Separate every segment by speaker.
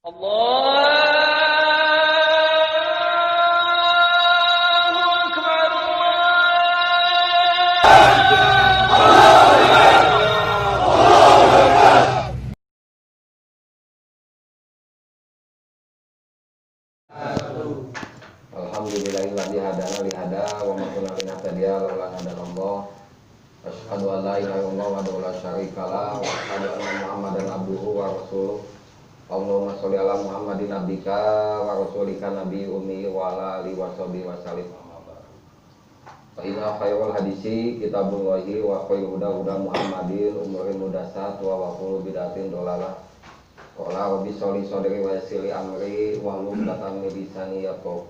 Speaker 1: Alhamdulillahilladzi hadana li hada wa ma kunna linahtadiya laula an hadanallah. Asyhadu an la ilaha illallah wa la syarika lah wa asyhadu anna Muhammadan abduhu wa rasuluh. Allahumma sholli ala Muhammadin abdika wa rasulika nabi ummi wa ala alihi wa sahbihi wa sallim. Fa inna khairal hadisi kitabullahi wa khairul huda Muhammadin umuril mudasat wa kullu bidatin dolalah. Qala rabbi sholli shodri wa yassirli amri wa hlul 'uqdatam min lisani yafqahu.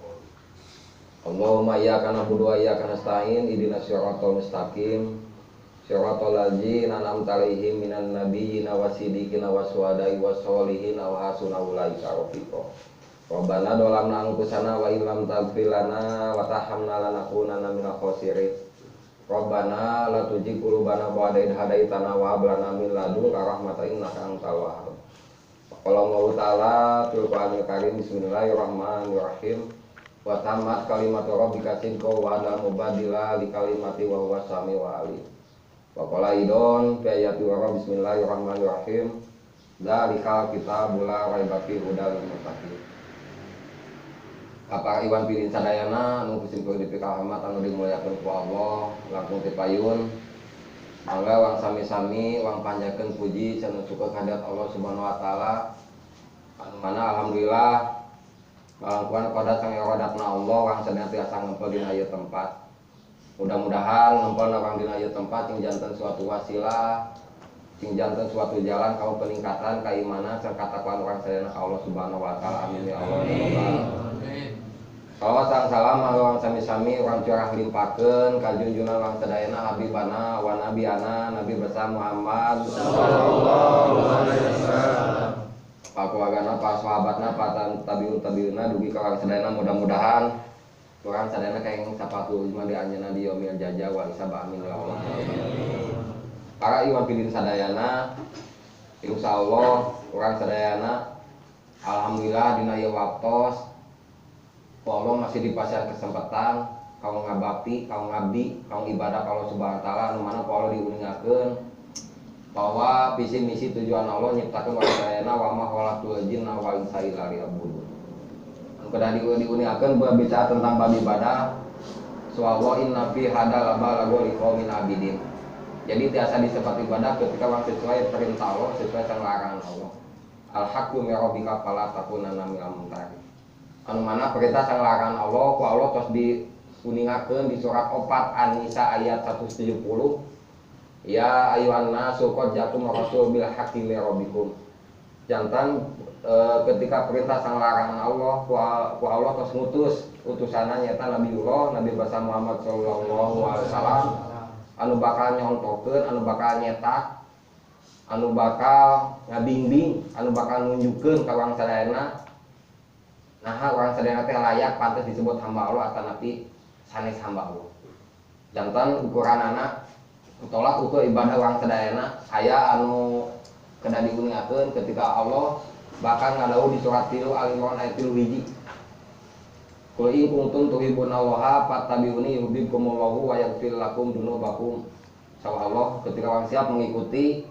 Speaker 1: Allahumma iyyaka na'budu wa iyyaka nasta'in ihdinas siratal mustaqim siratal ladzina an'amta 'alaihim minan nabiyyina wasiddiqina wasyuhada'i wassolihin wa hasuna ulaika rafiqa. Rabbana dolamna anfusana wa illam taghfir lana wa tarhamna lanakunanna minal khasirin. Rabbana la tuzigh qulubana ba'da idh hadaitana wa hab lana min ladunka rahmatan innaka antal wahhab. Qala Allah ta'ala fil Qur'anil Karim bismillahirrahmanirrahim. Wa tamat kalimatu rabbika sidqa wa la mubaddila li kalimati wa huwa samiul alim. Wa qala idon fi ayati wa bismillahirrahmanirrahim. Dzalikal kitabul la raiba fihi hudal lil muttaqin. Apa Iwan pilih sadayana anu kusimpuh di pika Ahmad anu dimuliakeun ku Allah langkung ti payun. Mangga wang sami-sami wang panjakeun puji cenah syukur kehadirat Allah Subhanahu wa taala. Anu mana alhamdulillah malangkuan pada sang rodatna Allah orang senantiasa ngempel dina ieu tempat. Mudah-mudahan ngempel orang dina ieu tempat jeung janten suatu wasilah, jeung janten suatu jalan ka peningkatan keimanan sareng katakuan orang sadayana ka Allah Subhanahu wa taala. Amin ya Allah. Amin. Salawat sareng salam orang sami-sami orang curah limpakeun ka junjungan orang sadayana habibana wa nabiyana Nabi besar Muhammad sallallahu alaihi wasallam. Pak keluargana, pak sahabatna, pak tabiun-tabiunna dugi ka orang sadayana mudah-mudahan orang sadayana kaeng sapatu cuma di anjeunna di yaumil jaza wa isaba amin ya Allah. Para iwan pilih sadayana insyaallah orang sadayana alhamdulillah dina ieu waktos Allah masih dipasihan kesempatan kaum ngabakti, kaum ngabdi, kaum ibadah ka Allah Subhanahu wa taala anu mana Allah diuningakeun bahwa visi misi tujuan Allah nyiptakeun orang sadayana wa ma khalaqtul jinna wal insa illa liya'budun. Anu kedah diuniakeun berbicara tentang bab ibadah. Subhanallah inna fi hadal balagul liqaumin abidin. Jadi tiasa disebut ibadah ketika orang sesuai perintah Allah, sesuai dengan larangan Allah. Al-haqqu min rabbika fala takunanna minal mumtarin. Anu mana perintah sang larangan Allah ku Allah tos diuningakeun di surat 4 An-Nisa ayat 170. Ya ayuhan nasu qad ja'akum rasul bil haqqi min rabbikum. Jantan ketika perintah sang larangan Allah ku Allah tos ngutus utusanna nyaeta Nabiullah Nabi besar Muhammad sallallahu alaihi wasallam anu bakal nyontokeun, anu bakal nyetak, anu bakal ngabimbing, anu bakal nunjukkeun ka urang sadayana nah urang sadayana teh layak pantes disebut hamba Allah atanapi sanes hamba Allah. Jantan ukuranana tolak ukur ibadah orang sadayana aya anu kedah diuningakeun ketika Allah bahkan ngadawuh di surat 3 Al-Imran ayat 3 Qul in kuntum tuhibbunallaha fattabi'uni yuhibbukumullahu wa yaghfir lakum dzunubakum. Insyaallah ketika orang siap mengikuti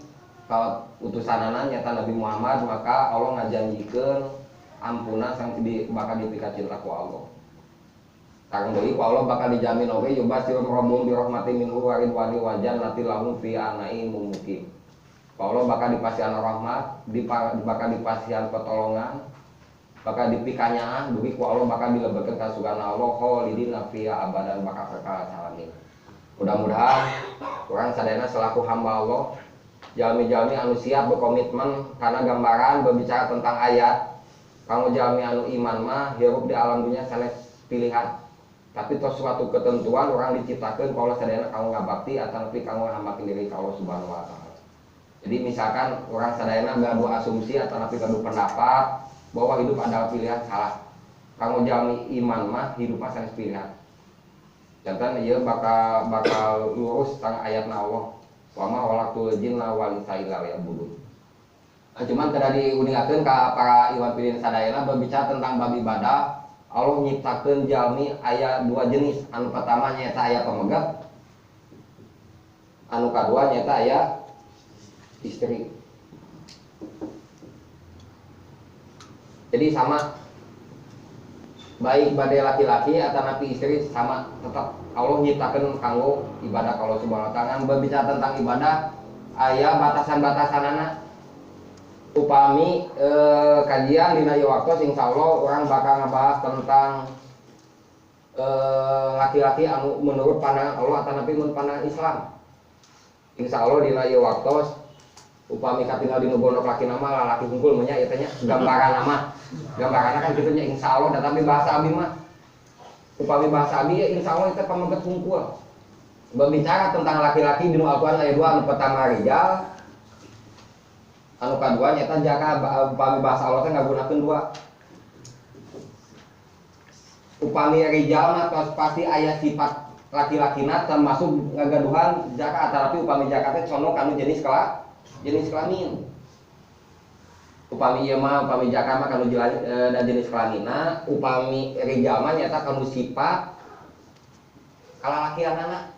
Speaker 1: utusanana nyata Nabi Muhammad maka Allah ngajanjikeun ampunan sang bakal dipika cinta ku Allah. Kang deui ku Allah bakal dijamin oge yubasirul rabbum bi rahmatin minhu wa ridwani wa jannatin lahum fiha na'imun muqim. Allah bakal dipasihan rahmat, bakal dipasihan pertolongan, bakal dipikanyaan dugi ku Allah bakal dilebetkeun ka surga Allah khalidina fiha abadan bakal kekal salamin. Mudah-mudahan urang sadayana selaku hamba Allah jalmi-jalmi anu siap berkomitmen karena gambaran berbicara tentang ayat kanggo jalmi anu iman mah hirup di alam dunia sanes pilihan. Tapi tos suatu ketentuan orang diciptakeun ku Allah sadayana kanggo ngabakti ataupun kanggo ngahambakeun diri ka Allah Subhanahu wa taala. Jadi misalkan orang sadayana gaduh asumsi ataupun gaduh pendapat bahwa hidup adalah pilihan salah. Kanggo jalmi iman mah hidup sanes pilihan. Jantan ieu bakal lurus tang ayatna Allah. Wa ma khalaqtul jinna wal insa illa liya'budun. Cuman kada diuningakeun ka para iwan pilih sadayana berbicara tentang bab ibadah. Allah nyiptakeun jalmi aya dua jenis. Anu pertama nyaeta aya pamegat, anu kadua nyaeta aya istri. Jadi sama, baik badai laki-laki atau napi istri sama, tetap Allah nyiptakeun kanggo ibadah kalau subhanahu wa ta'ala. Berbicara tentang ibadah aya batasan-batasan anak. Upami kajian dina ieu waktos insyaallah orang bakal ngebahas tentang laki-laki anu menurut pandangan Allah atau napi menurut pandangan Islam. Insyaallah dina ieu waktos upami katinggal dina gondok laki nama lalaki hungkul nya ieu teh nya gambaran nama. Gambaranna kan kitu nya insyaallah da tapi bahasa abi mah upami bahasa abi insyaallah itu pameget hungkul. Berbicara tentang laki-laki dina Al-Qur'an ayat 2 anu pertama rijal, anu kadua nyata jaka upami bahasa Allah teh ngagunakeun dua. Upami rijal mah pasti aya sifat laki-lakina termasuk ngagaduhan jaka atarapi upami jaka teh condong kanu jenis kelamin. Upami ieu mah upami jaka mah kanu jenis kelamina, upami rijal mah nyata kanu sifat kalalakianana.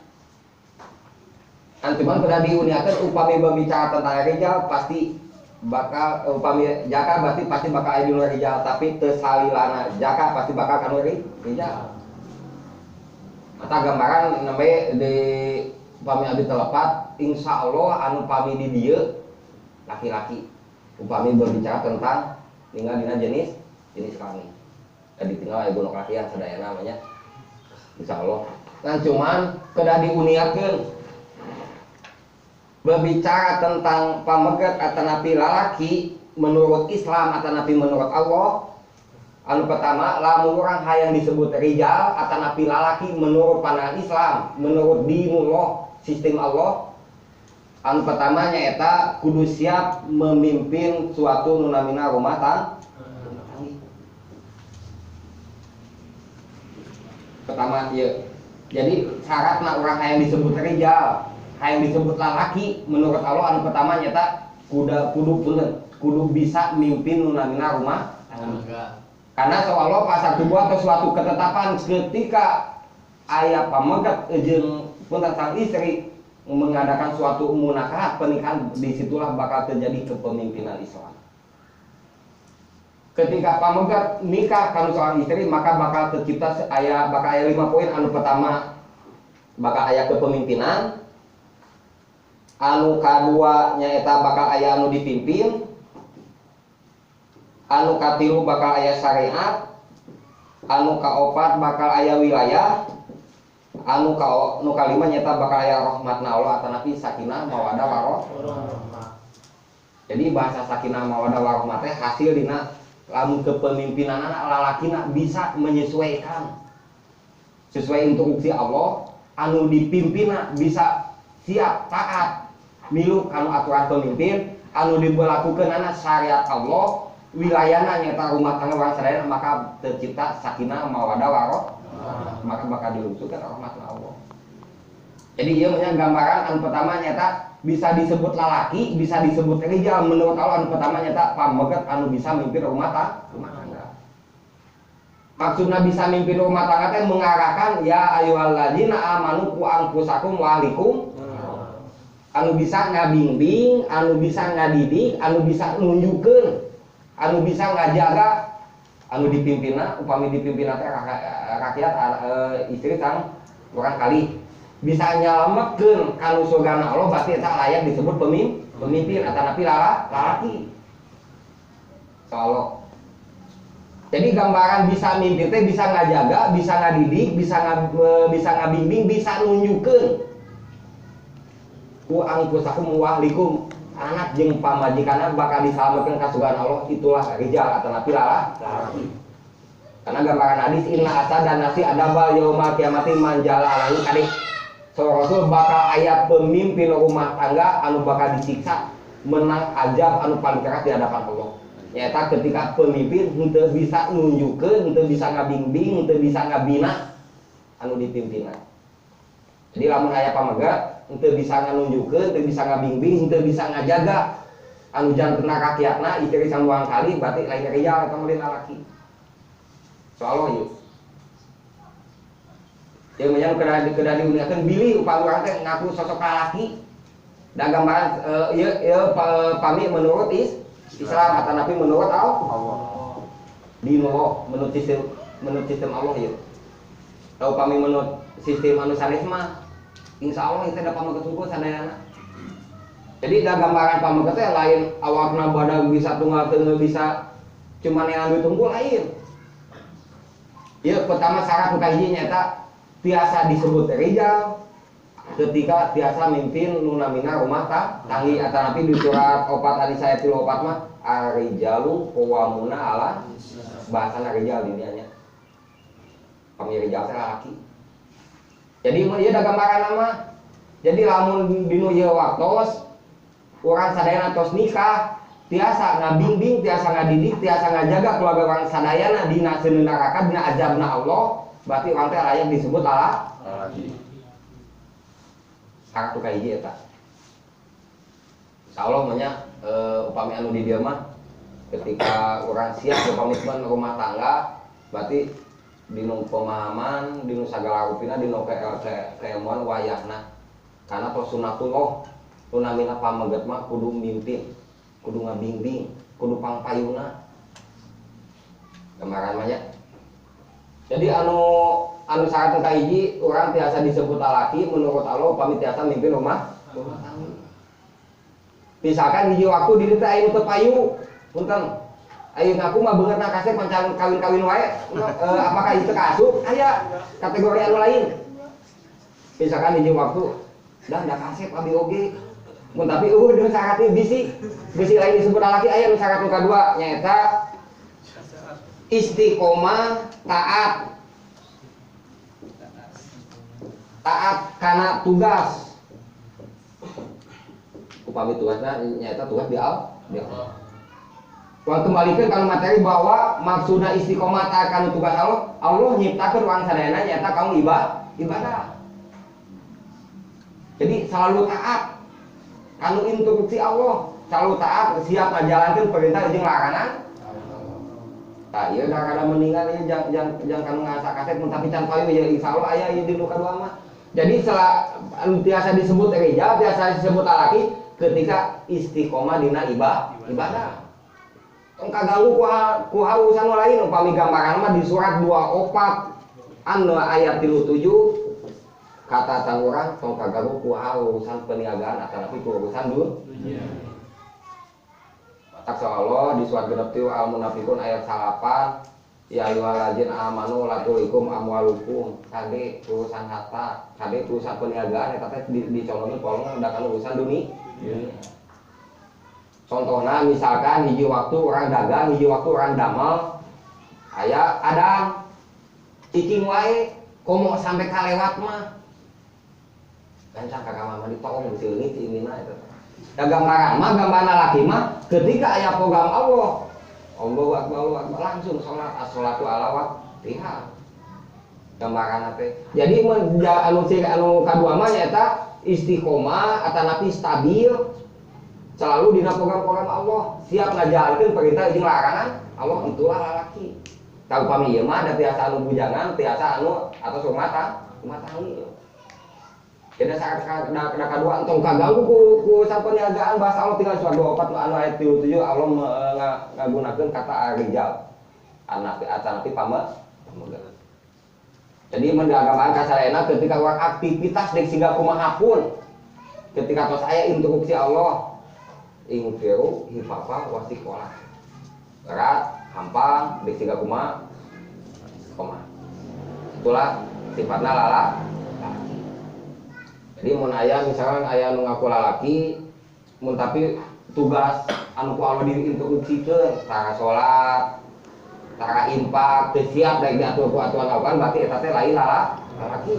Speaker 1: Antuman kudu diuniakeun upami berbicara tentang rijal pasti bakal upami jaka pasti bakal aya dinu rijal, tapi teu salilana jaka pasti bakal kanu rijal. Mata gambaran nembe di upami abdi telepat insyaallah anu pami di dieu laki-laki upami berbicara tentang tinggal dina jenis kelamin. Tadi tinggal aya gunung lakian sadayana namanya insyaallah. Nah cuman kedah diuniakeun berbicara tentang pamegat atau napi lalaki menurut Islam atau napi menurut Allah. Anu pertama lamun urang hayang disebut rijal atau napi lalaki menurut pandangan Islam, menurut dinullah sistem Allah. Anu pertama nyaeta kudu siap memimpin suatu nunamina rumah tangga. Pertama ieu. Jadi syaratna urang hayang disebut rijal, hayang disebut lalaki menurut Allah anu pertama nyata kudu bisa mimpin nunamina rumah tangga. Karena Allah pasar tubuh atau suatu ketetapan ketika aya pamegat jeung punten sang istri mengadakan suatu munakahat pernikahan, disitulah bakal terjadi kepemimpinan Islam. Ketika pamegat nikah kanu seorang istri maka bakal tercipta bakal aya 5 poin. Anu pertama bakal aya kepemimpinan. Anu kadua nyaeta bakal aya anu dipimpin. Anu katilu bakal aya syariat. Anu kaopat bakal aya wilayah. Anu kalima nyaeta bakal aya rahmatna Allah atau napi sakinah mawaddah warahmah. Jadi bahasa sakinah mawaddah warahmah teh hasil dina lamun kepemimpinan lalakina bisa menyesuaikan sesuai instruksi Allah. Anu dipimpinna bisa siap taat milu kanu aturan pemimpin. Anu diberlakukeun syariat Allah, wilayahna nyaeta rumah tangga orang sadayana, maka tercipta sakinah mawaddah warahmah, maka bakal dilungsurkan rahmatna Allah. Jadi ieu nya gambaran anu pertama nyata bisa disebut lalaki, bisa disebut rijal menurut Allah. Anu pertama nyata pamegat anu bisa mimpin rumah tangga. Maksudna bisa mimpin rumah tangga teh mengarahkan ya ayyuhalladzina amanu qu anfusakum wa ahlikum. Anu bisa ngabimbing, anu bisa ngadidik, anu bisa nunjukkeun, anu bisa ngajaga, anu dipimpinna upami dipimpinna teh rakyat istri sang urang kali bisa nyalametkeun kanu surgana Allah, berarti eta layak disebut pemimpin atau napi lalaki. Insyaallah. Jadi gambaran bisa mimpin teh bisa ngajaga, bisa ngadidik, bisa ngabimbing, bisa nunjukkeun ku angkusakum wa ahlikum, anak jeung pamajikanna bakal disalametkeun ka surgana Allah, itulah rijal atau napi lalaki. Karena gambaran hadis inna asad dan nasi adabal yaumul kiamati manjala alaihi kadi. So Rasul bakal aya pemimpin rumah tangga anu bakal disiksa menang azab anu paling keras di hadapan Allah. Nyata ketika pemimpin henteu bisa nunjukkeun, henteu bisa ngabimbing, henteu bisa ngabina anu dipimpinna. Jadi lamun aya pamegat henteu bisa nganunjukkeun, henteu bisa ngabimbing, henteu bisa ngajaga anu janten rakyatna istri sambuang kali berarti lain rijal eta mah lalaki. Soalnya yuk. Ya menyang kedah diuniakeun bilih upami urang teh ngaku sosok lalaki. Da gambaran ieu pami menurut Islam atau Nabi menurut Allah. Dino menurut sistem Allah yuk. Tahu pami menurut sistem anu sanes mah insyaallah itu dapat pamageut sadayana. Jadi da gambaran pamageut teh lain awakna badag bisa tunggalkeun bisa cuman yang anu tunggu lain. Ya pertama syarat nu kahiji nyata tiasa disebut rijal ketika tiasa mimpin nunamina rumah tanggi atau nabi di surat 4 ayat 34 mah arijalu qawwamuna ala bahasana rijal di dianya. Pami rijal teh laki. Jadi ieu da gambaran nama. Jadi lamun dinu ieu waktos urang sadayana tos nikah tiasa ngabimbing, tiasa ngadidik, tiasa ngajaga keluarga orang sadayana dina seueur neraka dina azabna Allah, berarti urang teh layak disebut laki. Syarat tu kahiji eta. Insyaallah mah nya upami anu di dieu mah ketika urang siap berkomitmen rumah tangga berarti dinu pemahaman, dinu sagala rupina, dinu keilmuan wayahna. Karena tos sunatullah tunamina pamageut mah kudu mimpin, kudu ngabimbing, kudu pangpayuna. Gambaran mah nya. Jadi anu syarat nu kahiji urang tiasa disebut laki menurut Allah pami tiasa mimpin rumah tangga. Misalkan hiji waktu di dieu teh aya nu teu payu, punten. Ayo ngaku mah beungeutna kasep pancan kawin-kawin wae. Apakah itu kaasup? Aya kategori anu lain. Misalkan hiji waktu dan da kasep abi oge. Mun tapi deui syaratna bisi lain disebut laki aya nu syarat nu kadua nyaeta istiqomah taat karena tugas. Upami tugasna nyaeta tugas di Allah. Kalau kembalikan kalau materi bahwa maksudna istiqomah taat tugas Allah nyiptakeun urang sadayana nyaeta kamu ibadah. Jadi selalu taat kanu instruksi Allah, selalu taat siap ngajalankeun perintah jeung larangan. Tah ieu kada meninggal ieu jang kanu ngasa kaset mun tapi can payu ya insyaallah aya ieu di nu kadua mah. Jadi setelah tiasa disebut rijal, tiasa disebut laki ketika istiqomah dina ibadah. Tong kaganggu ku halusan lain upami gambaran mah di surat 24 anu ayat 37 kata tang urang tong kaganggu ku halusan peniagaan ataupun ku urusan dunia. Tak Allah di surat 6 Al-Munafiqun ayat 8 ya ayyuhallazina amanu la tulikum amwalukum kade urusan harta kade urusan peniagaan eta teh dicolongkeun polong da kana urusan dunia. Contohnya misalkan hiji waktu orang dagang, hiji waktu orang damel, aya ada cicing wae, komo sampai kalewat mah, gancang kakak mama ditolong bisi leungit si inina itu. Da gambaran mah gambaran laki mah ketika aya program Allah, Allahu Akbar langsung salat as-sholatu ala waqtiha. Gambaran teh. Jadi anu kadua mah nyaeta istiqomah atanapi stabil. Selalu dina program-program Allah siap ngajalankeun perintah jeung larangan Allah itulah lalaki. Tahu pami ieu mah da tiasa anu bujangan, tiasa anu atos rumah tangga. Jadi syarat kada kadua entong kaganggu ku sapeniagaan bahasa Allah tinggal surat 24 anu ayat 37 Allah ngagunakeun kata rijal. Anak atanapi pamageut. Jadi mendagamkan kasarena ketika urang aktivitas dek siga kumaha pun ketika tos aya instruksi Allah ingfiru hifafa wasikola berat hampang dek siga kumaha itulah sifatna lalaki. Jadi mun aya misalkan aya nu ngaku lalaki mun tapi tugas anu ku Allah diinstruksikeun tara salat tara infak teu siap daek diatur ku aturan Allah berarti eta teh lain lalaki.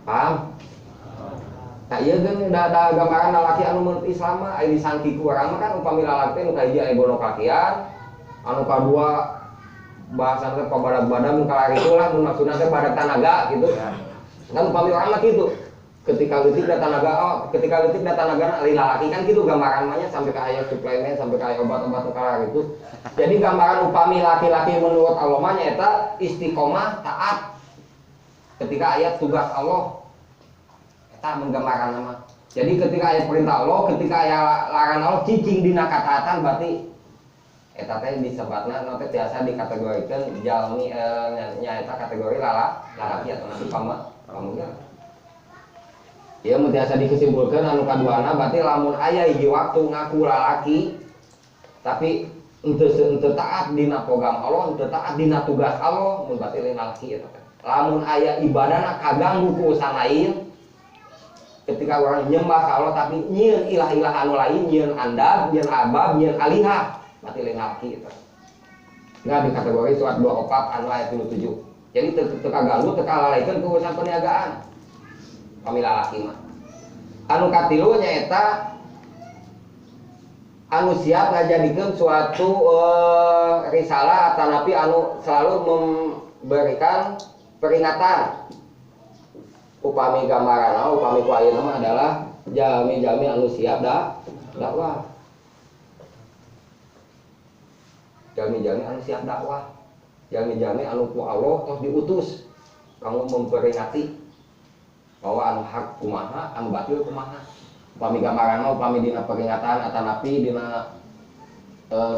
Speaker 1: Paham? Nah ieu geun da gambaran lalaki anu menurut Islam mah aya disangki ku urang mah kan upami lalaki nu kahiji aya bono kakian, anu kadua bahasan teh pabadag-badag mun kalari itulah mun maksudna teh badag tanaga gitu. Kan upami urang mah kitu. ketika leutik da tanaga lain lalaki kan gitu gambaran mah sampai ke aya suplemen sampai ke aya obat-obat kalar gitu. Jadi gambaran upami laki-laki menurut Allah mah nyaeta istiqomah taat ketika ayat tugas Allah eta menggambaran nama. Jadi ketika ayat perintah Allah, ketika ayat larangan Allah cicing dina kataatan berarti eta teh disebatna nanti biasa dikategorikan jalmi nyaeta kategori lalaki atau nanti pamuga. Ya mun biasa dikesimpulan anu kaduana berarti lamun aya hiji waktu ngaku lalaki tapi henteu taat dina program Allah, henteu taat dina tugas Allah, mun berarti lain lalaki eta teh. Lamun aya ibadahna kaganggu ku urusan lain, ketika orang nyembah ka Allah tapi nyieun ilah-ilah anu lain, nyieun andab, nyieun abab, nyieun alihah, berarti lain lalaki eta. Nggak di kategori surat 24 anu ayat 27. Jadi teu kaganggu, teu kalalaikeun ku urusan perniagaan. Kami lalaki mah anu katilu nyaeta anu siap ngajadikeun suatu risalah atanapi anu selalu memberikan peringatan. Upami gambaranna upami ku ayeuna mah adalah jalmi-jalmi anu siap dakwah. Jalmi-jalmi anu siap dakwah. Jalmi-jalmi anu ku Allah tos diutus kanggo memperingati bahwa anu hak kumaha, anu batil kumaha. Upami gambaran mah upami dina peringatan atanapi dina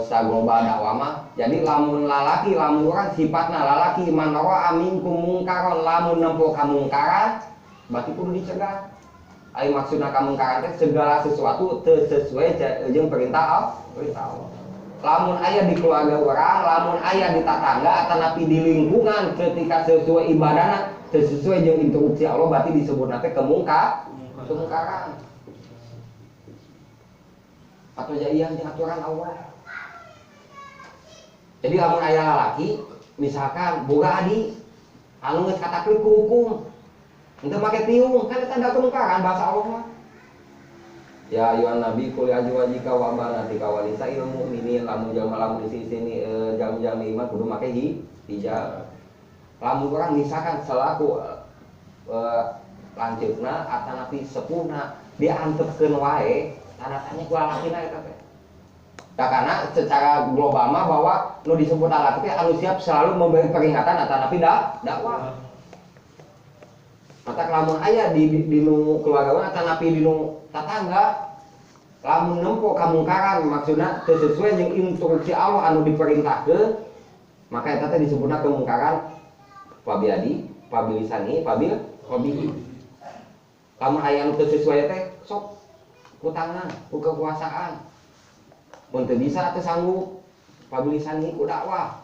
Speaker 1: saglobal dakwah mah. Jadi lamun lalaki, lamun urang sifatna lalaki manara amin kumungkaron, lamun nempo kamungkaran berarti kudu dicegah. Ai maksudna kamungkaran teh segala sesuatu teu sesuai jeung perintah Allah. Lamun aya di keluarga urang, lamun aya di tetangga atanapi di lingkungan ketika sesuai ibadahna sesuai dengan instruksi Allah berarti disebut nanti kemungkaran atau jaian di aturan Allah. Jadi lamun aya lalaki misalkan boga adi anu geus katakeun ku hukum henteu make tiung kan eta tanda kemungkaran bahasa Allah mah. Ya ayuhan nabi qul azwajika wa banatika wa nisa'il mu'minin, lamun jalma lamun di sini jalma-jalma iman kudu make hijab. Lamun orang misalkan selaku lanceukna atanapi sepuhna diantepkeun wae tanda tanya ku lalakina eta teh. Karena secara global mah bahwa nu disebut lalaki teh anu siap selalu memberi peringatan atanapi dakwah. Mata lamun aya di nu keluarga atanapi di nu tetangga lamun nempo kamungkaran maksudna teu sesuai jeung instruksi Allah anu diperintahkeun maka eta teh disebutna kemungkaran pabiadi, pabilisani, pabil, hobi. Lamun aya anu teu sesuai teh sok ku tangan, ku kekuasaan. Mun teu bisa teu sanggup pabilisani ku dakwah,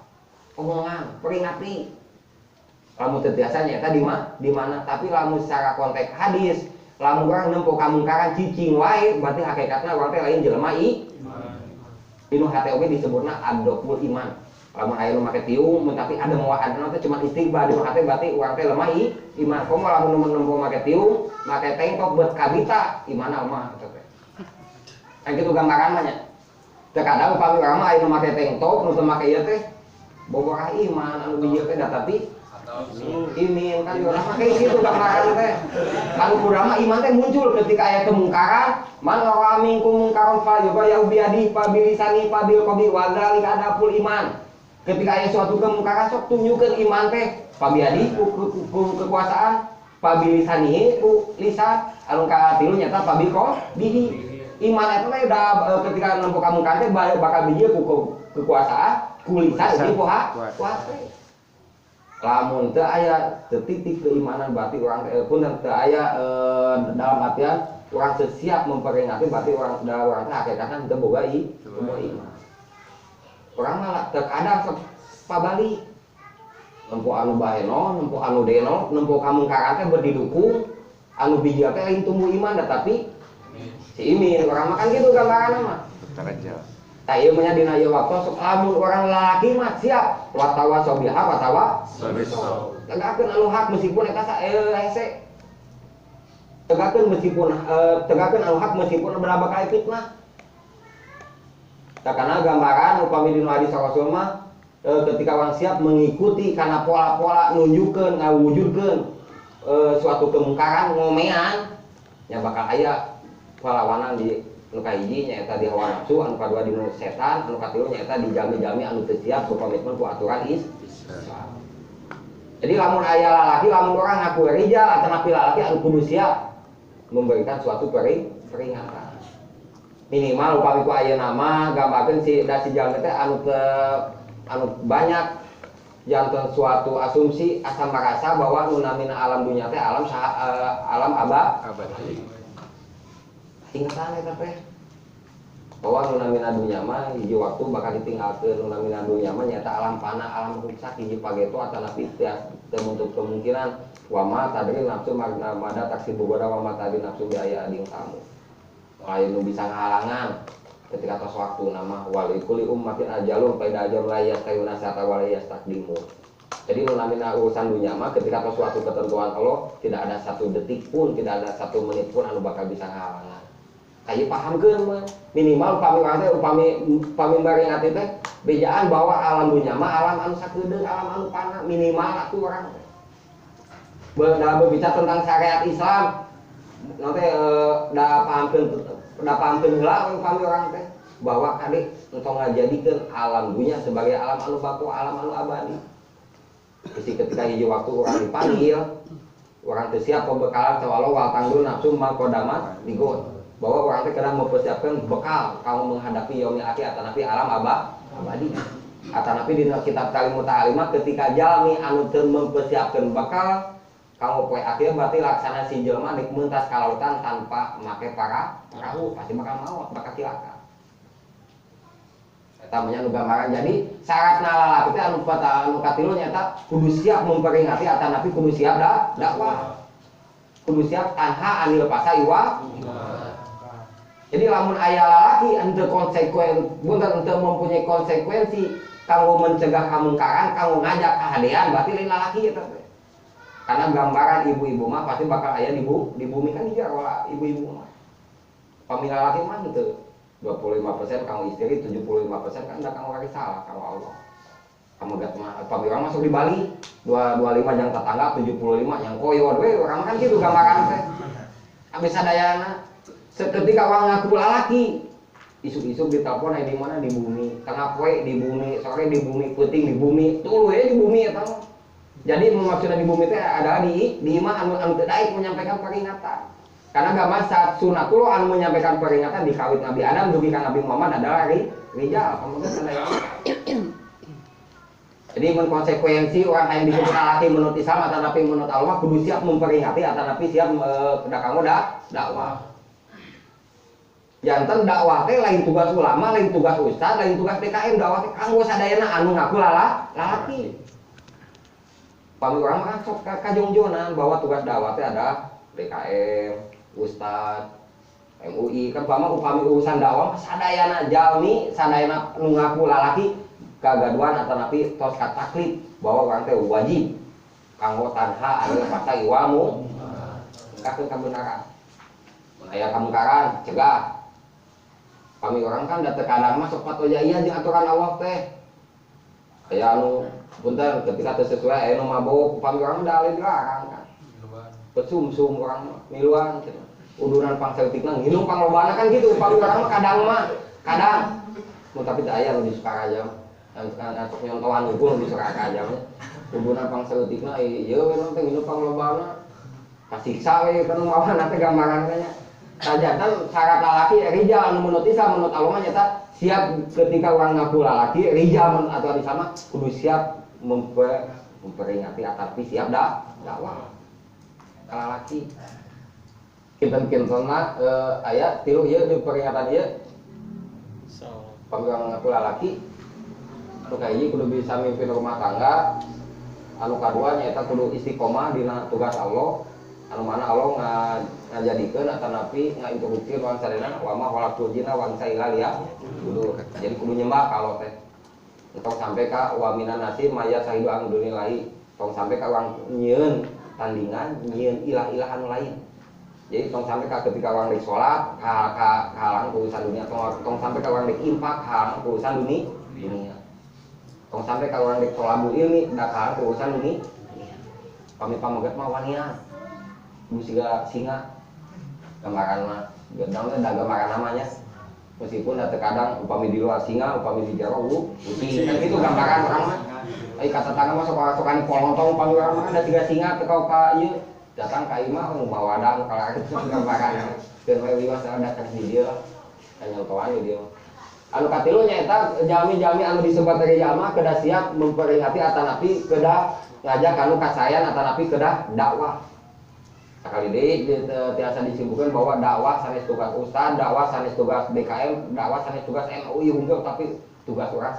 Speaker 1: omongan, peringati. Lamun teu tiasa nyaeta di mana, tapi lamun secara konteks hadis, lamun urang nempo kamungkaran cicing wae, berarti hakikatna urang teh lain jelema dinu hate oge disebutna adoful iman. Lamun aya nu make tiung mun tapi ada muadana teh cuma istighfar di hate berarti urang teh lemah iman. Komo lamun nempo make tiung, make tengkok beut kabita, iman lemah eta teh. Kan kitu gambaran mah nya. Terkadang upami urang mah aya nu make tengkok, nu teu make ieu teh bobogoh iman anu bijil teh da tapi imin kan urang mah kayak gitu gambaran teh. Anu urang mah iman teh muncul ketika aya kemungkaran, man ramin kumungkaron fa yubayyu biadi pabilisani pabil qabi wa dzalika adapul iman. Ketika aya suatu kemungkaran sok tunjukkeun iman teh pabiadi ku kekuasaan, pabilisani ku lisan, anu katilu nyata pabiko bihi. Iman eta teh da ketika nempo kamungkaran teh bakal bijil ku kekuasaan, ku lisan jadi kuasa. Lamun teu aya titik keimanan berarti urang pun teu aya dalam artian urang siap memperingati berarti urang teh hakikatna teu boga iman. Urang mah terkadang pabalik nempo anu baheno, nempo anu deno, nempo kamungkaran teh berdidukung, anu bijil teh lain tumbuh iman tapi si imin urang mah kan gitu gambaranna mah.
Speaker 2: Taraja.
Speaker 1: Tah ieu mah dina ieu waktu lamun urang lalaki mah siap watawa sobiha watawa
Speaker 2: Sabiso.
Speaker 1: tegakkeun anu hak meskipun eta hese. Tegakkeun anu hak meskipun berapa kali fitnah. Karena gambaran upami dina hadis Rasul mah ketika orang siap mengikuti karena pola-pola nunjukkeun ngawujudkeun suatu kemungkaran ngomean nya bakal aya perlawanan di anu kahiji nyaeta di hawa nafsu, anu kadua di setan, anu katilu nyaeta di jami-jami anu teu siap ku komitmen ku aturan Islam. Jadi lamun aya lalaki, lamun orang ngaku rijal atau napi lalaki anu kudu siap memberikan suatu peringatan. Minimal upami ku aya nama gambarkeun si jalmi teh anu banyak jantan suatu asumsi asa merasa bahwa nunamina alam dunia teh alam abadi. Ingatan eta teh bahwa nunamina dunia mah hiji waktu bakal ditinggalkeun, nunamina dunia mah nyata alam fana, alam rusak hiji pageto atanapi teu untuk kemungkinan wa ma tadri nafsu mada taksi bogoda wa ma tadri nafsu biaya ading kamu. Lain nu bisa ngahalangan ketika tos waktu nama walikuli ummatin ajalum pada ajar layas kayuna sata walayas takdimu. Jadi menamina urusan dunia mah ketika tos suatu ketentuan Allah tidak ada satu detik pun, tidak ada satu menit pun anu bakal bisa ngahalangan. Kayu pahamkeun mah minimal upami baringati teh bejaan bahwa alam dunia mah alam anu sakedeung, alam anu pana minimal atuh urang teh. Dalam berbicara tentang syariat Islam nanti da pahamkeun heula upami orang teh bahwa kade engkau ngajadikeun alam dunia sebagai alam anu baku, alam anu abadi. Jadi ketika hiji waktu orang dipanggil, orang teu siap pembekalan sawalo wal tangdu nafsu ma qadamat digon. Bahwa orang teh kadang mempersiapkan bekal kamu menghadapi yaumil akhir atanapi alam abadi. Atanapi di kitab Kalimut Ta'alimah ketika jalmi anu teu mempersiapkan bekal kamu poe akhir berarti laksana si jelma dik mentas ka lautan tanpa make perahu pasti bakal maut, bakal cilaka. Eta mah nu gambaran. Jadi syaratna lalaki teh anu katilu nyata kudu siap memperingati atanapi kudu siap dakwah. Kudu siap tanha anil pasa iwa. Jadi lamun aya lalaki anu teu mempunyai konsekuensi kanggo mencegah kamungkaran, kanggo ngajak kahadean berarti lain lalaki eta teh. Karena gambaran ibu-ibu mah pasti bakal aya di bumi kan hija wala ibu-ibu mah. Pamila laki mah itu 25% kamu istri, 75% kan udah kamu lagi salah kalau Allah. Kamu gat mah pamila masuk di Bali, 25 yang tetangga, 75 yang koyo we orang kan gitu gambaran teh. Habis sadayana seketika orang ngaku lalaki isu-isu ditelepon di mana di bumi, tengah poe di bumi, sore di bumi, puting di bumi, tuluy di bumi eta mah. Jadi maksudnya di bumi itu adalah di imah anu teu daek menyampaikan peringatan. Karena gambar saat sunatullah anu menyampaikan peringatan di kawit Nabi Adam dugi ka Nabi Muhammad adalah rijal. Jadi mengkonsekuensi orang yang disebut laki menurut Islam atau nabi menurut Allah kudu siap memperingati atau nabi siap kamu dakwah. Janten dakwah teh lain tugas ulama, lain tugas ustaz, lain tugas PKM, dakwah teh kanggo sadayana anu ngaku lalaki. Pami orang kan sok kajongjonan bahwa tugas dakwah teh ada BKM, Ustad, MUI kan upami urusan dakwah sadayana jalmi, sadayana nu ngaku lalaki kagaduan atau napi tos taklid bahwa orang teh wajib kanggo tanha anu pasa iwamu kakeun kabenaran. Aya kamungkaran cegah. Pami orang kan da teu kadang mah sok patoja ieu jeung aturan Allah teh. Aya anu punten ketika sesuai aya nu mabok upami orang da alih dilarang kan. Pesum-sum orang miluan gitu. Udunan pangseltikna nginum panglobana kan gitu upami orang mah kadang mun tapi teu aya nu di Sukaraja untuk nyontohan hukum di Sukaraja nya. Udunan pangseltikna ieu we teh nginum panglobana. Kasiksa we kan mawana teh gambaran nya. Sajatan syarat lalaki rijal anu menurut Islam menurut Allah nyata siap ketika orang ngaku lalaki rijal atau sama kudu siap memperingati tapi siap dakwah lalaki kinten-kintena aya tilu ieu di peringatan ieu pamila ngaku lalaki anu kahiji kudu bisa mimpin rumah tangga anu kadua nyaeta kudu istiqomah dina tugas Allah anu mana Allah ngajadikeun atau napi ngainstruksi ruang sadayana wa ma khalaqtul jinna wal insa illa liya'budun. Jadi kudu nyembah kalau teh. Tong sampai ka wa minan nasi maya sahidu anu dunillahi. Tong sampai ka orang nyieun tandingan, nyieun ilah-ilah anu lain. Jadi tong sampai ka ketika orang di salat halang urusan dunia, tong sampai ka orang di infak halang urusan dunia. Tong sampai ka orang di tholabul ilmi dak halang urusan dunia. Pami pamaget mah wanian. Musiga singa gambaran mah gedang teh da gambaran namanya meskipun da terkadang upami di luar singa upami di jero kucing kan gitu gambaran orang mah ai kata tangga mah sok polontong upami urang mah ada 3 singa teu ka ieu datang ka ieu mah bawadang kalau itu gambaran keun we wiwas datang di dieu nyontohan di dieu anu katilu nyaeta jami-jami anu disebat dari jalma kedah siap memperingati atanapi kedah ngajak anu kasayan atanapi kedah dakwah. Sekali deui tiasa disebutkan bahwa dakwah sanes tugas ustad, dakwah sanes tugas BKM, dakwah sanes tugas MUI unggul tapi tugas urang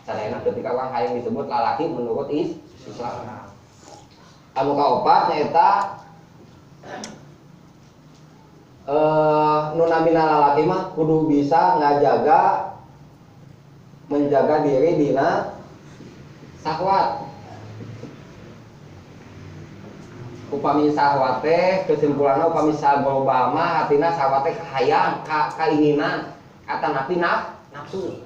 Speaker 1: sadayana ketika urang hayang disebut lalaki menurut Islam. Anu kaopat nyaeta nu namina lalaki mah kudu bisa menjaga diri dina syahwat. Upami syahwat teh kesimpulanna upami sagloba mah hatina syahwat teh hayang keinginan atanapi nafsu.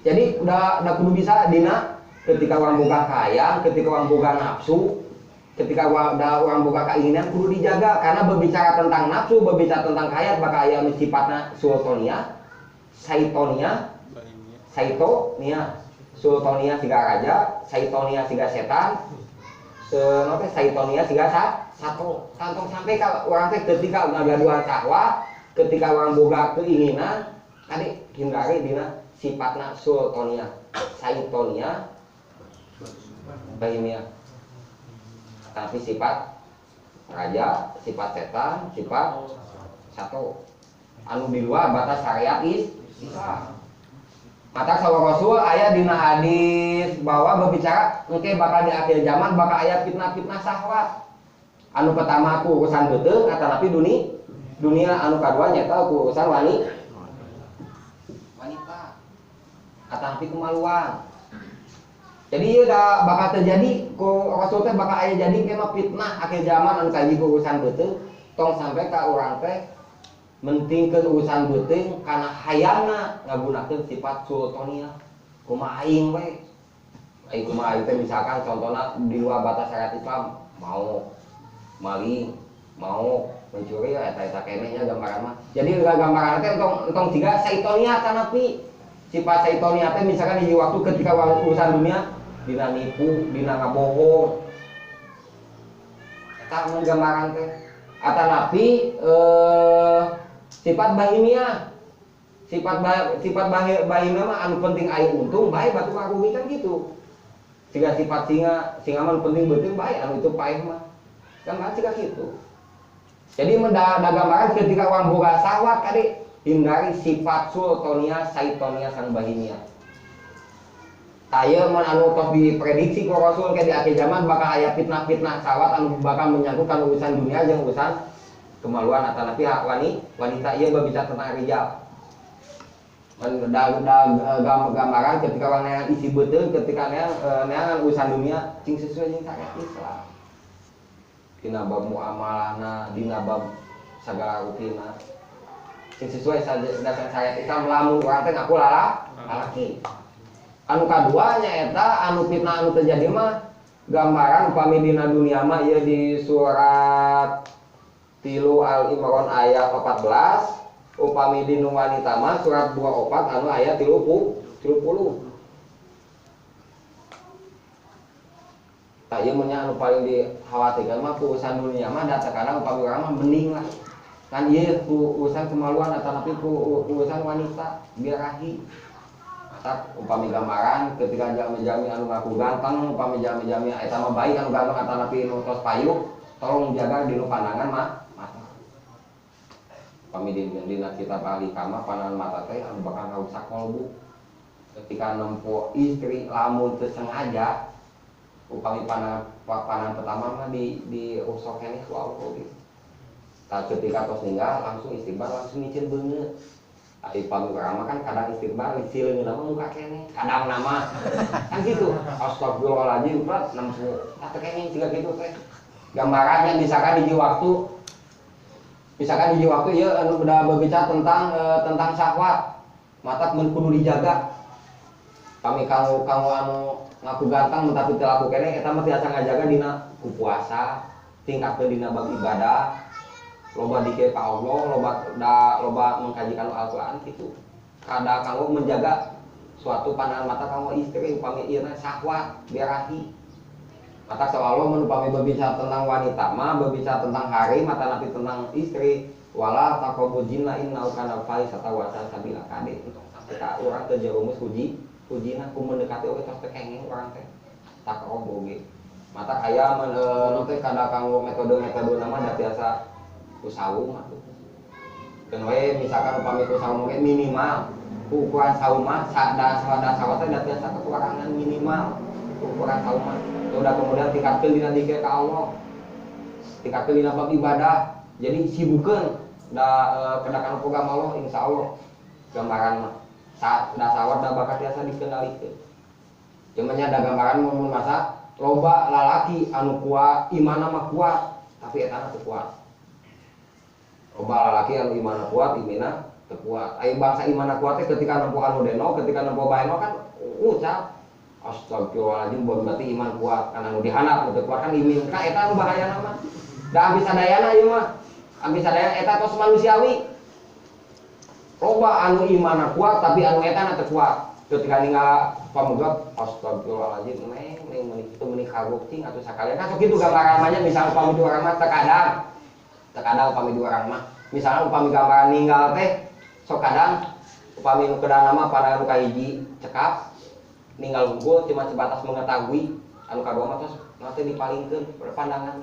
Speaker 1: Jadi udah kudu bisa dina ketika orang boga hayang, ketika orang boga nafsu, ketika orang boga keinginan kudu dijaga karena berbicara tentang nafsu, berbicara tentang hayat bakal aya sifatna sultonia, sultonia siga raja, saitonia siga setan. Senote saitonia siga satu kantong sampai ka orang teh ketika ngagaduhan syahwat ketika orang boga keinginan tadi hindari dina sifatna sultonia saitonia bahimia tapi sifat raja sifat setan sifat satu anu di luar batas syariat Islam. Mata sawa Rasul aya dina hadis bahwa berbicara engke bakal di akhir zaman bakal aya fitnah-fitnah syahwat. Anu pertama ku urusan beuteung atanapi dunia anu kadua nyaeta ku urusan wanita. Atanapi kemaluan. Jadi ieu da bakal terjadi ku Rasul teh bakal aya jadi kema fitnah akhir zaman anu kaji ku urusan beuteung tong sampai ka urang teh mentingkeun urusan beuteung kana hayangna ngagunakeun sifat sultonia kumaha aing we aing kumaha aing teh misalkan contohna di luar batas syariat Islam mau maling mau mencuri eta kenehnya gambaran mah jadi gambaran teh entong siga saitonia tanapi sifat saitonia teh misalkan di waktu ketika urusan dunia dina nipu dina ngabohong eta gambaran teh atanapi sifat bahimia sifat bahimia mah anu penting aing untung bae batu karugi kan gitu jika sifat singa mah penting beuteung bae anu itu paeh mah kan mah jika gitu jadi gambaran ketika orang boga syahwat kade hindari sifat sultonia saitonia sang bahimia aya man anu tos diprediksi ku Rasul ke di akhir zaman bakal aya fitnah-fitnah syahwat anu bakal menyangkut kana urusan dunia jeung urusan kemaluan atanapi hak wanita ia berbicara tentang rijal. Gambaran ketika wanita isi beuteung ketika neangan urusan dunia cing sesuai jeung syariat Islam. Dina bab muamalahna, dina bab sagala rutina. Cing sesuai dasar syariat Islam lamun urang teh ngaku lalaki. Anu kadua nyaeta anu fitnah anu terjadi mah gambaran upami dina dunia mah ieu di surat Tilu Al-Imran ayat 14 upami dinu wanita mah surat 24 anu ayat 30. Tak ieu nya anu paling dikhawatirkan mah urusan dunia mah da terkadang upami urang mah bening lah. Kan ieu urusan kemaluan atanapi urusan wanita birahi. Tak upami gambaran ketika jami-jami anu ngaku ganteng upami jami-jami eta mah baik anu ganteng atanapi nu tos payu tolong jaga dinu pandangan mah kami dina kitab ahli kama pandangan mata teh anu bakal ngrusak kolbu ketika nempo istri lamun teu sengaja upami pandangan pertama mah di rusak keneh ku Allah gitu. Tah ketika tos ninggal langsung istighfar langsung micin beungeut. Ari pamurang mah kan kadang istighfar sileungeun mah muka keneh, kadang nama kan gitu. Astagfirullahaladzim prat nempo tah keneh juga gitu teh. Gambarannya misalkan di waktu ya anu udah berbicara tentang syahwat mata kudu dijaga kami kanggo anu ngaku ganteng tapi teu laku keneh eta mah tiasa ngajaga dina ku puasa tingkatkeun dina bab ibadah loba dikir ka Allah, loba mengkajikan Al-Qur'an gitu. Kada kanggo menjaga suatu pandangan mata kanggo istri upami ieu syahwat birahi. Mata Allah menupami berbicara tentang wanita mah berbicara tentang hari mata nabi tentang istri wala taqrabu zina innahu kana fahisatan wa sabila kade untuk sampai ka urang teu jerumus hujina ku mendekati oge tos teu kenging urang teh taqrabu ge mata aya nu teh kada kanggo metode-metode nama da biasa kusaung atuh keun we misalkan upami kusaung ge minimal ukuran saum mah sada sawat teh da biasa kekurangan minimal ukuran saum mah udah kemudian tingkatkeun dina zikir ka Allah tingkatkeun dina bab ibadah jadi sibukeun da kedakan program Allah insyaallah gambaran mah da sawat da bakat tiasa dikendalikeun cuman nya da gambaran mun masa loba lalaki anu kuat imanna mah kuat tapi eta teu kuat loba lalaki anu imanna kuat imina teu kuat aya bangsa imanna kuat teh ketika nempo anu deno ketika nempo bae kan ucap astagfirullahaladzim berarti iman kuat karena nu dihanap nu kuat kan iman ka eta nu bahayana mah da abis sadayana ieu mah abis sadayana eta tos manusiawi loba anu imanna kuat tapi anu eta teu kuat ketika ninggal pamugap astagfirullahaladzim neng meuni kitu meuni kabukti atuh sakalian kan sok kitu gambaran mah misal upami dua orang mah terkadang upami dua orang mah misalnya upami gambaran ninggal teh sok kadang upami nu kedang nama pada anu kahiji cekap ninggal unggul cuma sebatas mengetahui anu kadua mah tos nanti dipalingkeun berpandangan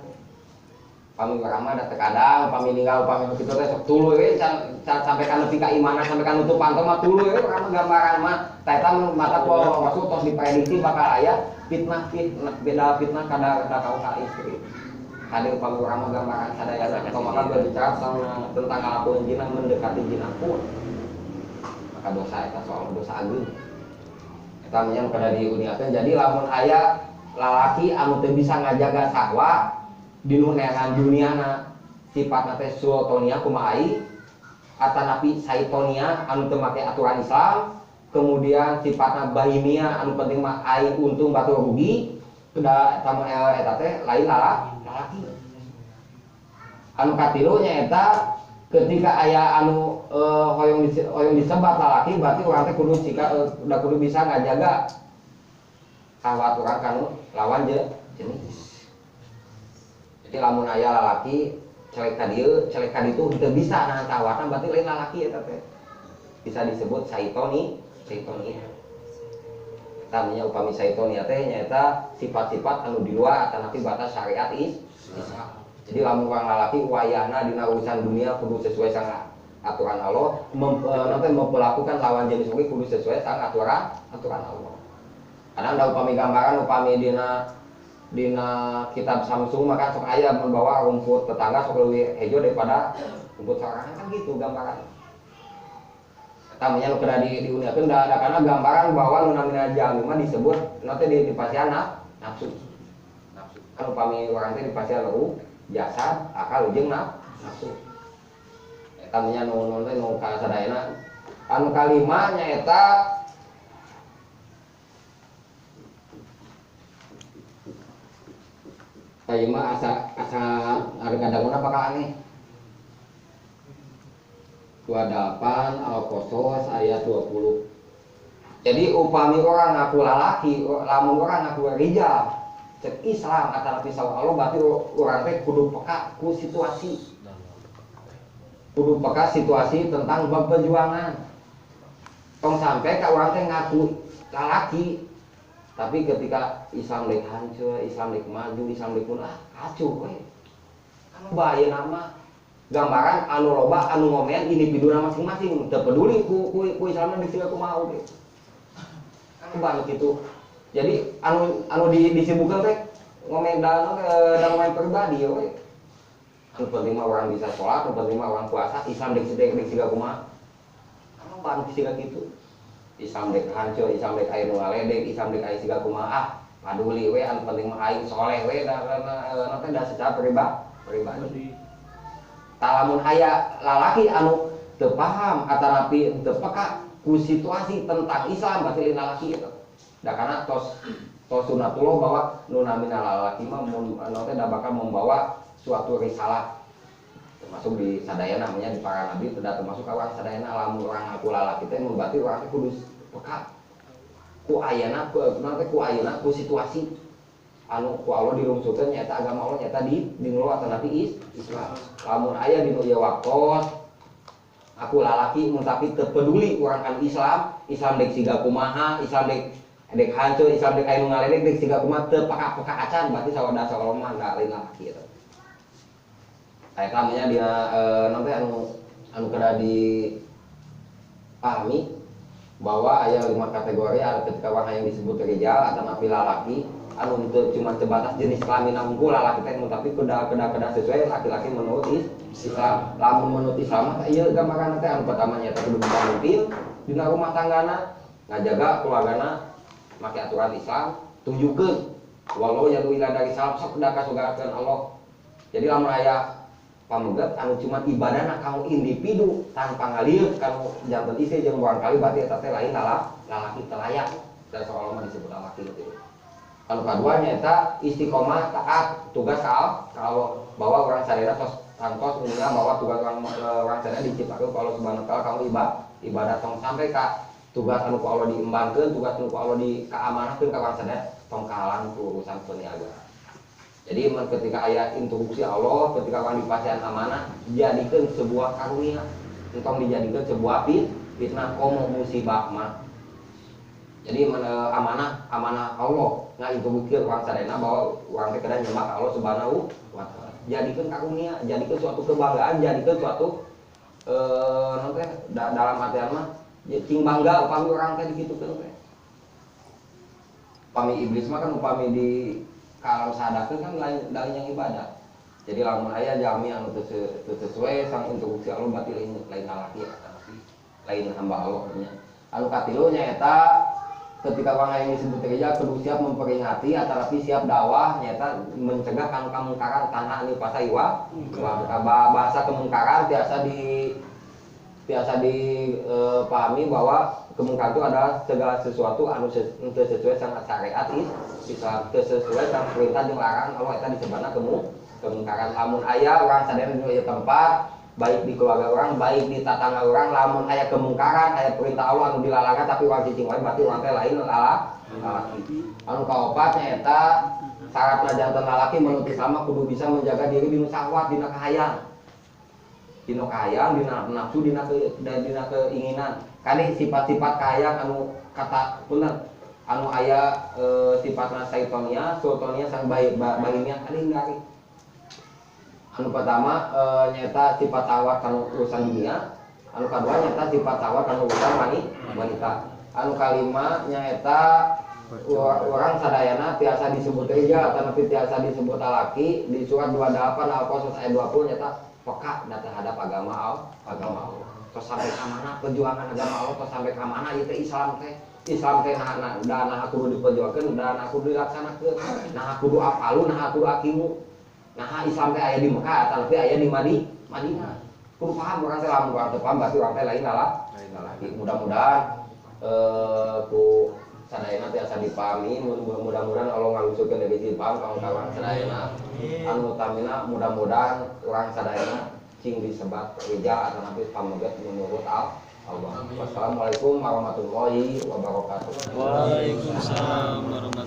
Speaker 1: pami urang mah da terkadang pami ninggal pami kitu teh sok tuluy we sampai ka nepi ka imanan sampai ka nutupan teh mah tuluy we urang mah gambaran mah ta eta mata ku maksud tos diprediksi bakal aya fitnah beda fitnah kada kau ka istri kade upami urang mah gambaran sadayana atau maka berbicara tentang ngalakuin zina mendekati zina pun maka dosa eta soal dosa ageung eta nya kada diuniakeun jadi lamun aya lalaki anu teu bisa ngajaga sahwa di nu neangan duniana sifatna teh sultonia kumaha ai atanapi saitonia anu teu make aturan Islam kemudian sifatna bahimia anu penting mah ai untung batu rugi kuda eta teh lain lalaki anu katilu nyaeta ketika aya anu hoyong disebat lalaki berarti urang teh kudu udah kudu bisa ngajaga sahwat urang kanu lawan jenis. Jadi lamun aya lalaki celek ka dieu teu bisa nahan sahwatna berarti lain lalaki eta teh. Bisa disebut saitoni. Tamanya upami saitoni teh nyaeta sifat-sifat anu di luar atanapi batas syariat Islam. Jadi lamun urang lalaki wayahna dina urusan dunia kudu sesuai sama aturan Allah, nanti memperlakukan lawan jenis oge kudu sesuai sama aturan Allah. Kadang da upami gambaran upami dina kitab Samsung maka sok aya membawa rumput tetangga sok leuwih hejo daripada rumput sorangan kan gitu gambaran. Tamanya nu kada diuniakeun da kana gambaran bahwa nu namina jalmi mah disebut nanti dipasihan nafsu. Kan upami urang teh dipasihan jasad, akal, jeung nafsu. Eta nya nu teh nu kasadayana. Anu kalima nyaeta kalima asa kadanguna bakal aneh. 28 Al-Qasas ayat 20. Jadi upami orang ngaku lalaki, lamun orang ngaku rijal cek Islam atau nabi Allah berarti orang teh kudu peka ku situasi tentang bab perjuangan tong sampai ka orang teh ngaku lalaki tapi ketika Islam lek hancur Islam lek maju Islam lek punah kacau we anu bahaya nama gambaran anu loba anu ngomen individu masing-masing teu peduli ku Islamna disiga kumaha oge anu bahaya kitu. Jadi anu disibukkan teh ngomen da ngomen pribadi we. Anu penting mah orang bisa sholat, anu penting mah orang puasa, Islam dek siga kumaha. Anu ban siga kitu. Islam dek hancur, Islam dek aya nu ngaledek, Islam dek aya siga kumaha. Paduli we anu penting mah aing soleh we da teh da secara pribadi. Talamun aya lalaki anu teu paham atanapi teu peka ku situasi tentang Islam berarti lalaki eta. Da kana tos sunatullah bahwa nu namina lalaki mah mun anu teh da bakal membawa suatu risalah termasuk di sadaya namanya di para nabi tidak termasuk orang sadayana lamun orang aku lalaki teh berarti orang teh kudu peka ku ayana ku situasi anu ku Allah dirungsukeun nyaeta agama Allah nyaeta di nulu atau nabi Islam. Lamun aya di nu ieu waktos aku lalaki mun tapi teu peduli urang anu Islam dek siga kumaha, Islam dek hancur, Islam dek anu ngaledek dek siga kumaha teu peka acan berarti sawada mah da lain lalaki eta. Eta namanya dia nanti anu kada dipahami bahwa aya 5 kategori ada ketika orang yang disebut rijal atau napi lalaki anu itu cuma sebatas jenis kelamin unggul lalaki teh tapi kuda sesuai laki-laki menurut Islam. Lamun menurut Islam ieu gambaran teh anu pertama nya kudu bisa mimpin dina rumah tanggana ngajaga keluargana make aturan Islam tunjukkeun walau ya ila dari salam sok da kasugakeun Allah. Jadi lamun aya pamegat anu cuma ibadahna kamu individu tanpa ngalieu kamu janten istri jeung barangkali berarti eta teh lain lalaki telayak dan soal mah disebut lalaki gitu. Anu kadua nyaeta istiqomah taat tugas ka Allah bahwa orang sadaya tos tantos mengira bahwa tugas orang sadaya diciptakeun ku Allah Subhanahu wa taala kamu ibadah tong sampai ka tugas anu ku Allah diembankeun tugas anu ku Allah dikamanahkeun ka orang sadaya tong kahalang ku urusan peniaga. Jadi ketika ayat instruksi Allah, ketika orang dipasihan amanah, jadikan sebuah karunia, entong dijadikan sebuah fitnah komo musibah mah. Jadi amanah Allah, nggak instruksi orang sadayana bahwa orang teh kada nyembah Allah Subhanahu wa taala. Jadikan karunia, jadikan suatu kebanggaan, jadikan suatu nanti dalam artian mah cing bangga upami orang teh digitukeun teh. Upami iblis mah kan upami di kalau sadakeun kan lain yang ibadah. Jadi lamun aya jami anu teu sesuai sang instruksi Allah berarti lain lalaki tapi lain hamba Allah nya. Anu katilu nyaeta ketika orang yang disebut gereja kudu siap memperingati atarapi siap dakwah nyaeta mencegah kemungkaran tanah anu pasaiwa. Bahasa kemungkaran biasa dipahami bahwa kemungkaran itu adalah segala sesuatu anu teu sesuai sama syariat Islam, teu sesuai sama perintah jeung larangan Allah eta disebutna kemungkaran. Lamun aya orang sadaya di tempat baik di keluarga orang, baik di tetangga orang, lamun aya kemungkaran, aya perintah Allah anu dilarang tapi orang cicing wae berarti urang teh lain lalaki. Anu kaopat nyaeta syaratna janten lalaki menurut Islam kudu bisa menjaga diri dina syahwat, dina kahayang. Dina kahayang, dina nafsu, dina keinginan. Kali sifat-sifat kahayang anu kata bener anu aya sifatna saitonia, sultonia sang bahimia kali hindari. Anu pertama nyata sifat tawar kanu urusan dunia, anu kedua nyata sifat tawar kanu urusan wanita. Anu kalima nyata orang sadayana tiasa disebut rijal atau tiasa disebut laki di surat 28 Al-Qasas ayat 20 nyata peka terhadap agama Allah. Terus sampai ke mana perjuangan agama Allah, terus sampai ke mana itu Islam teh nah kudu diperjuangkeun, nah kudu dilaksanakeun, nah kudu apalu, nah kudu akimu. Nah Islam teh aya di Mekah tapi aya di Madinah. Kudu paham orang teh lamun urang teu paham berarti urang teh lain lalaki. Mudah-mudahan ku sadayana tiasa dipahami, mudah-mudahan Allah ngalusurkeun dari paham kawan-kawan sadayana. Anu utamina mudah-mudahan urang sadayana cing disebat rijal atau nabi pamegat menurut Allah. Wassalamualaikum warahmatullahi wabarakatuh.
Speaker 2: Waalaikumsalam warahmatullahi wabarakatuh.